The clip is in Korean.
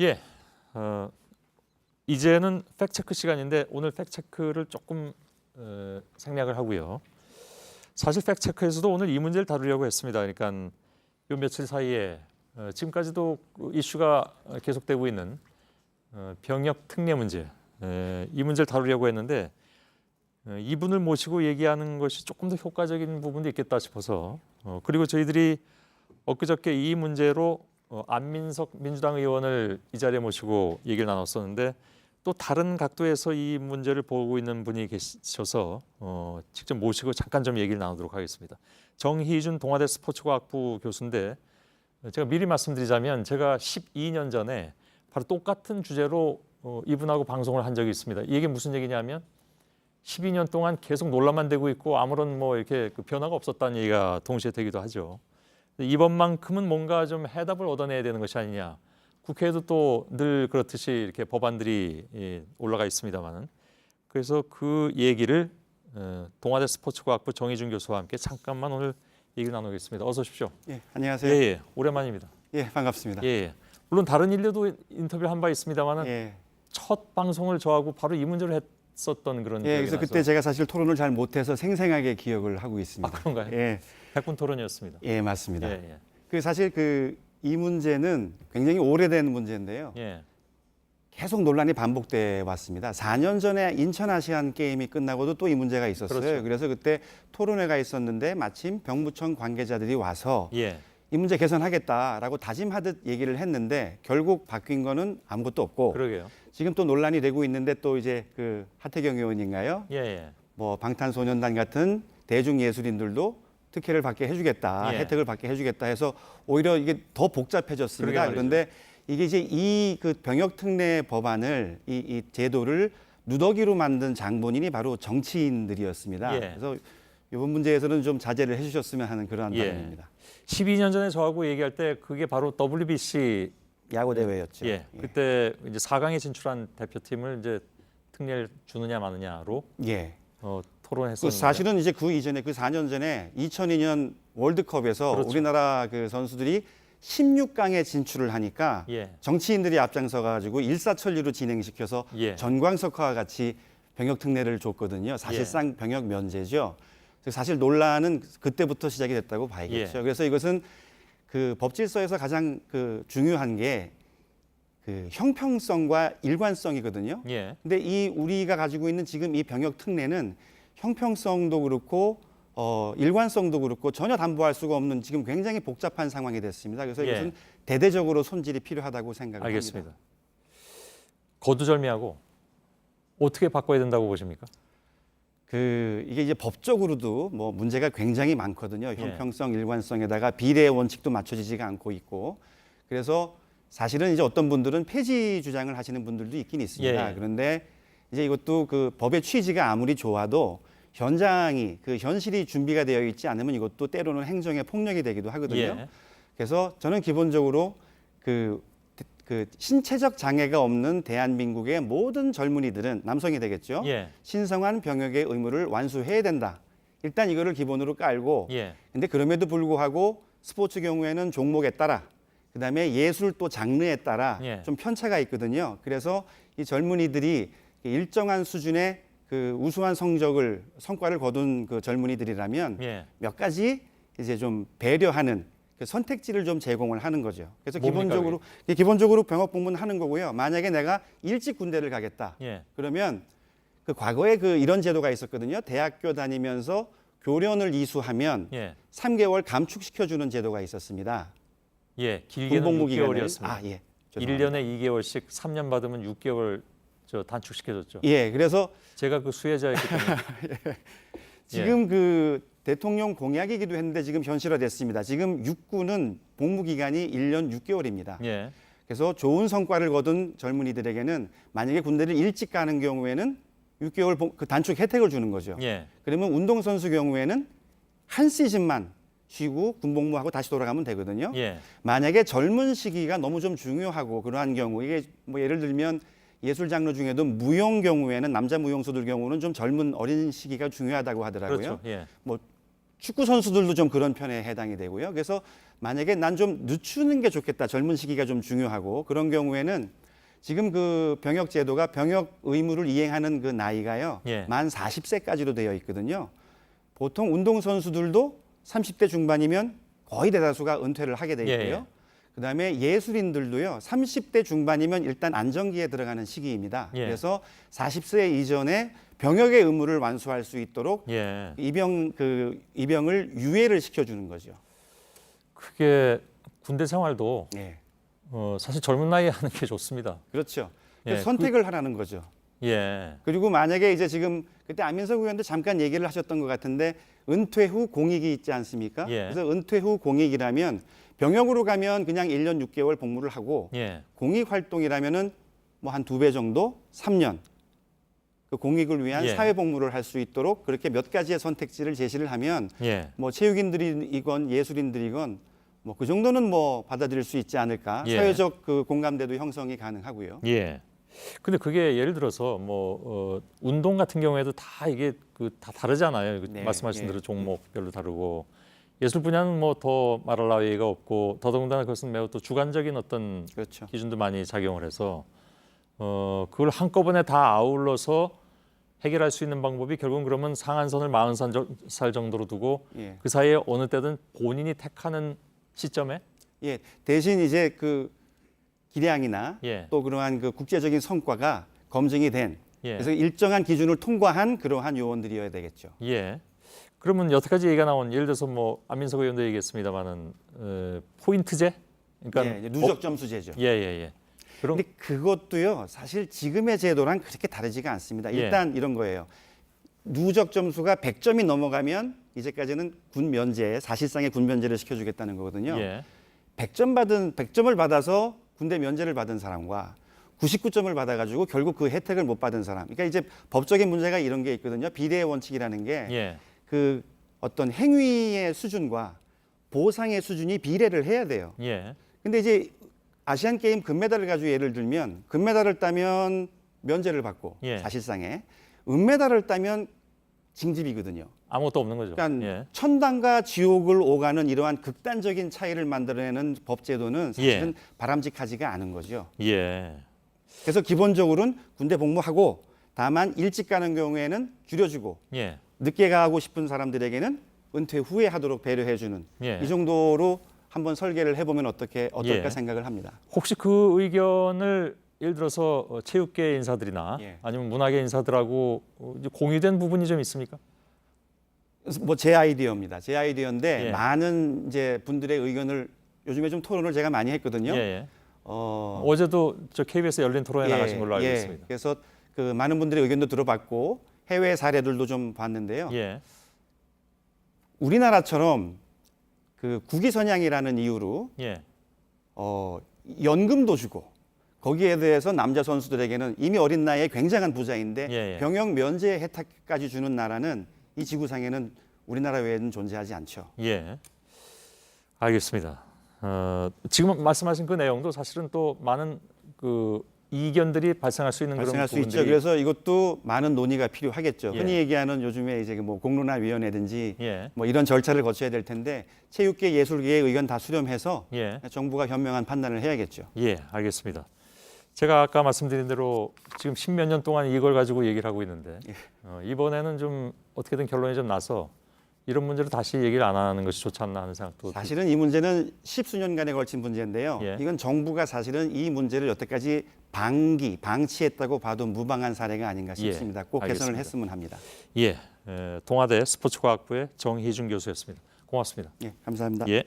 예, 이제는 팩트체크 시간인데 오늘 팩트체크를 조금 생략을 하고요. 사실 팩트체크에서도 오늘 이 문제를 다루려고 했습니다. 그러니까 요 며칠 사이에 지금까지도 이슈가 계속되고 있는 병역 특례 문제, 이 문제를 다루려고 했는데 이분을 모시고 얘기하는 것이 조금 더 효과적인 부분도 있겠다 싶어서 그리고 저희들이 엊그저께 이 문제로 안민석 민주당 의원을 이 자리에 모시고 얘기를 나눴었는데 또 다른 각도에서 이 문제를 보고 있는 분이 계셔서 직접 모시고 잠깐 좀 얘기를 나누도록 하겠습니다. 정희준 동아대 스포츠과학부 교수인데 제가 미리 말씀드리자면 제가 12년 전에 바로 똑같은 주제로 이분하고 방송을 한 적이 있습니다. 이게 무슨 얘기냐면 12년 동안 계속 논란만 되고 있고 아무런 뭐 이렇게 변화가 없었다는 얘기가 동시에 되기도 하죠. 이번만큼은 뭔가 좀 해답을 얻어내야 되는 것이 아니냐. 국회에도 또 늘 그렇듯이 이렇게 법안들이 올라가 있습니다만은 그래서 그 얘기를 동아대 스포츠과학부 정희준 교수와 함께 잠깐만 오늘 얘기를 나누겠습니다. 어서 오십시오. 예, 안녕하세요. 예, 오랜만입니다. 예, 반갑습니다. 예, 물론 다른 일로도 인터뷰를 한 바 있습니다만은 예. 첫 방송을 저하고 바로 이 문제로 했었던 그런 예, 기억이 그래서 나서. 그때 제가 사실 토론을 잘 못해서 생생하게 기억을 하고 있습니다. 아, 그런가요? 예, 백분 토론이었습니다. 예, 맞습니다. 예, 그 사실 이 문제는 굉장히 오래된 문제인데요. 예. 계속 논란이 반복돼 왔습니다. 4년 전에 인천 아시안 게임이 끝나고도 또 이 문제가 있었어요. 그렇죠. 그래서 그때 토론회가 있었는데 마침 병무청 관계자들이 와서 예. 이 문제 개선하겠다라고 다짐하듯 얘기를 했는데 결국 바뀐 거는 아무것도 없고 그러게요. 지금 또 논란이 되고 있는데 또 이제 그 하태경 의원인가요? 예, 예. 뭐 방탄소년단 같은 대중예술인들도 특혜를 받게 해주겠다, 예. 혜택을 받게 해주겠다 해서 오히려 이게 더 복잡해졌습니다. 그러게 그런데 이게 이제 이 그 병역특례 법안을 이 제도를 누더기로 만든 장본인이 바로 정치인들이었습니다. 예. 그래서 이번 문제에서는 좀 자제를 해주셨으면 하는 그러한 예. 바람입니다. 12년 전에 저하고 얘기할 때 그게 바로 WBC 야구 대회였죠. 예. 그때 이제 4강에 진출한 대표팀을 이제 특례를 주느냐 마느냐로 예. 토론했었는데 그 사실은 이제 그 이전에 그 4년 전에 2002년 월드컵에서 그렇죠. 우리나라 그 선수들이 16강에 진출을 하니까 예. 정치인들이 앞장서 가지고 일사천리로 진행시켜서 예. 전광석화와 같이 병역 특례를 줬거든요. 사실상 병역 면제죠. 그래서 사실 논란은 그때부터 시작이 됐다고 봐야겠죠. 예. 그래서 이것은 그 법질서에서 가장 그 중요한 게 그 형평성과 일관성이거든요. 예. 근데 이 우리가 가지고 있는 지금 이 병역 특례는 형평성도 그렇고 일관성도 그렇고 전혀 담보할 수가 없는 지금 굉장히 복잡한 상황이 됐습니다. 그래서 예. 이것은 대대적으로 손질이 필요하다고 생각을 알겠습니다. 합니다. 거두절미하고 어떻게 바꿔야 된다고 보십니까? 이게 이제 법적으로도 뭐 문제가 굉장히 많거든요. 형평성, 일관성에다가 비례의 원칙도 맞춰지지가 않고 있고 그래서 사실은 이제 어떤 분들은 폐지 주장을 하시는 분들도 있긴 있습니다. 예. 그런데 이제 이것도 그 법의 취지가 아무리 좋아도 현장이 그 현실이 준비가 되어 있지 않으면 이것도 때로는 행정의 폭력이 되기도 하거든요. 예. 그래서 저는 기본적으로 그 신체적 장애가 없는 대한민국의 모든 젊은이들은 남성이 되겠죠. 예. 신성한 병역의 의무를 완수해야 된다. 일단 이거를 기본으로 깔고 예. 근데 그럼에도 불구하고 스포츠 경우에는 종목에 따라 그다음에 예술 또 장르에 따라 예. 좀 편차가 있거든요. 그래서 이 젊은이들이 일정한 수준의 그 우수한 성과를 거둔 그 젊은이들이라면 예. 몇 가지 이제 좀 배려하는 그 선택지를 좀 제공을 하는 거죠. 그래서 뭡니까, 기본적으로 병역 복무는 하는 거고요. 만약에 내가 일찍 군대를 가겠다. 예. 그러면 그 과거에 그 이런 제도가 있었거든요. 대학교 다니면서 교련을 이수하면 예. 3개월 감축시켜주는 제도가 있었습니다. 예. 길게는 군복무 6개월이었습니다. 예. 1년에 2개월씩 3년 받으면 6개월 단축시켜줬죠. 예. 그래서 제가 그 수혜자였기 때문에. 지금 그 대통령 공약이기도 했는데 지금 현실화됐습니다. 지금 육군은 복무 기간이 1년 6개월입니다. 예. 그래서 좋은 성과를 거둔 젊은이들에게는 만약에 군대를 일찍 가는 경우에는 6개월 그 단축 혜택을 주는 거죠. 예. 그러면 운동선수 경우에는 한 시즌만 쉬고 군복무하고 다시 돌아가면 되거든요. 예. 만약에 젊은 시기가 너무 좀 중요하고 그러한 경우 이게 뭐 예를 들면 예술 장르 중에도 무용 경우에는 남자 무용수들 경우는 좀 젊은 어린 시기가 중요하다고 하더라고요. 그렇죠. 예. 뭐 축구 선수들도 좀 그런 편에 해당이 되고요. 그래서 만약에 난 좀 늦추는 게 좋겠다. 젊은 시기가 좀 중요하고 그런 경우에는 지금 그 병역 제도가 병역 의무를 이행하는 그 나이가요. 예. 만 40세까지로 되어 있거든요. 보통 운동 선수들도 30대 중반이면 거의 대다수가 은퇴를 하게 돼 있고요. 예. 그다음에 예술인들도요. 30대 중반이면 일단 안정기에 들어가는 시기입니다. 예. 그래서 40세 이전에 병역의 의무를 완수할 수 있도록 예. 입영을 유예를 시켜주는 거죠. 그게 군대 생활도 예, 사실 젊은 나이에 하는 게 좋습니다. 그렇죠. 예, 선택을 하라는 거죠. 예. 그리고 만약에 이제 지금 그때 안민석 의원도 잠깐 얘기를 하셨던 것 같은데 은퇴 후 공익이 있지 않습니까? 예. 그래서 은퇴 후 공익이라면 병역으로 가면 그냥 1년 6개월 복무를 하고 예. 공익 활동이라면은 뭐 한 2배 정도 3년 그 공익을 위한 예. 사회 복무를 할 수 있도록 그렇게 몇 가지의 선택지를 제시를 하면 예. 뭐 체육인들이건 예술인들이건 뭐 그 정도는 뭐 받아들일 수 있지 않을까. 예. 사회적 그 공감대도 형성이 가능하고요. 예. 근데 그게 예를 들어서 운동 같은 경우에도 다 이게 다 다르잖아요. 네, 말씀하신 예. 대로 종목별로 다르고 예술 분야는 뭐 더 말할 나위가 없고 더더군다나 그것은 매우 또 주관적인 어떤 그렇죠. 기준도 많이 작용을 해서 그걸 한꺼번에 다 아울러서 해결할 수 있는 방법이 결국은 그러면 상한선을 40살 정도로 두고 예. 그 사이에 어느 때든 본인이 택하는 시점에 예. 대신 이제 그 기량이나 예. 또 그러한 그 국제적인 성과가 검증이 된 예. 그래서 일정한 기준을 통과한 그러한 요원들이어야 되겠죠. 예. 그러면 여태까지 얘기가 나온 예를 들어서 뭐 안민석 의원도 얘기했습니다만은 포인트제, 그러니까 예, 이제 누적 점수제죠. 예예예. 그럼 근데 그것도요. 사실 지금의 제도랑 그렇게 다르지가 않습니다. 예. 일단 이런 거예요. 누적 점수가 100점이 넘어가면 이제까지는 군 면제, 사실상의 군 면제를 시켜주겠다는 거거든요. 예. 100점을 받아서 군대 면제를 받은 사람과 99점을 받아가지고 결국 그 혜택을 못 받은 사람. 그러니까 이제 법적인 문제가 이런 게 있거든요. 비례의 원칙이라는 게 예. 그 어떤 행위의 수준과 보상의 수준이 비례를 해야 돼요. 예. 근데 이제 아시안 게임 금메달을 가지고 예를 들면 금메달을 따면 면제를 받고 예. 사실상에 은메달을 따면 징집이거든요. 아무것도 없는 거죠. 그러니까 예. 천당과 지옥을 오가는 이러한 극단적인 차이를 만들어내는 법제도는 사실은 바람직하지가 않은 거죠. 예. 그래서 기본적으로는 군대 복무하고 다만 일찍 가는 경우에는 줄여주고 예. 늦게 가고 싶은 사람들에게는 은퇴 후에 하도록 배려해주는 예. 이 정도로 한번 설계를 해보면 어떨까 예. 생각을 합니다. 혹시 그 의견을 예를 들어서 체육계 인사들이나 예. 아니면 문화계 인사들하고 이제 공유된 부분이 좀 있습니까? 뭐 제 아이디어입니다. 제 아이디어인데 예. 많은 이제 분들의 의견을 요즘에 좀 토론을 제가 많이 했거든요. 예. 어제도 저 KBS 열린 토론에 나가신 걸로 알고 있습니다. 그래서 그 많은 분들의 의견도 들어봤고 해외 사례들도 좀 봤는데요. 예. 우리나라처럼 그 국위선양이라는 이유로 예. 연금도 주고 거기에 대해서 남자 선수들에게는 이미 어린 나이에 굉장한 부자인데 예. 병역 면제 혜택까지 주는 나라는 이 지구상에는 우리나라 외에는 존재하지 않죠. 예. 알겠습니다. 지금 말씀하신 그 내용도 사실은 또 많은 그 이견들이 발생할 수 있는 발생할 그런 수 부분들이 있죠. 그래서 이것도 많은 논의가 필요하겠죠. 예. 흔히 얘기하는 요즘에 이제 뭐 공론화위원회든지 예. 뭐 이런 절차를 거쳐야 될 텐데 체육계, 예술계의 의견 다 수렴해서 예. 정부가 현명한 판단을 해야겠죠. 예, 알겠습니다. 제가 아까 말씀드린 대로 지금 10몇 년 동안 이걸 가지고 얘기를 하고 있는데 이번에는 좀 어떻게든 결론이 좀 나서 이런 문제를 다시 얘기를 안 하는 것이 좋지 않나 하는 생각도 사실은 이 문제는 십수년간에 걸친 문제인데요. 예. 이건 정부가 사실은 이 문제를 여태까지 방치했다고 봐도 무방한 사례가 아닌가 싶습니다. 꼭 개선을 알겠습니다. 했으면 합니다. 예, 동아대 스포츠과학부의 정희준 교수였습니다. 고맙습니다. 예, 감사합니다. 예.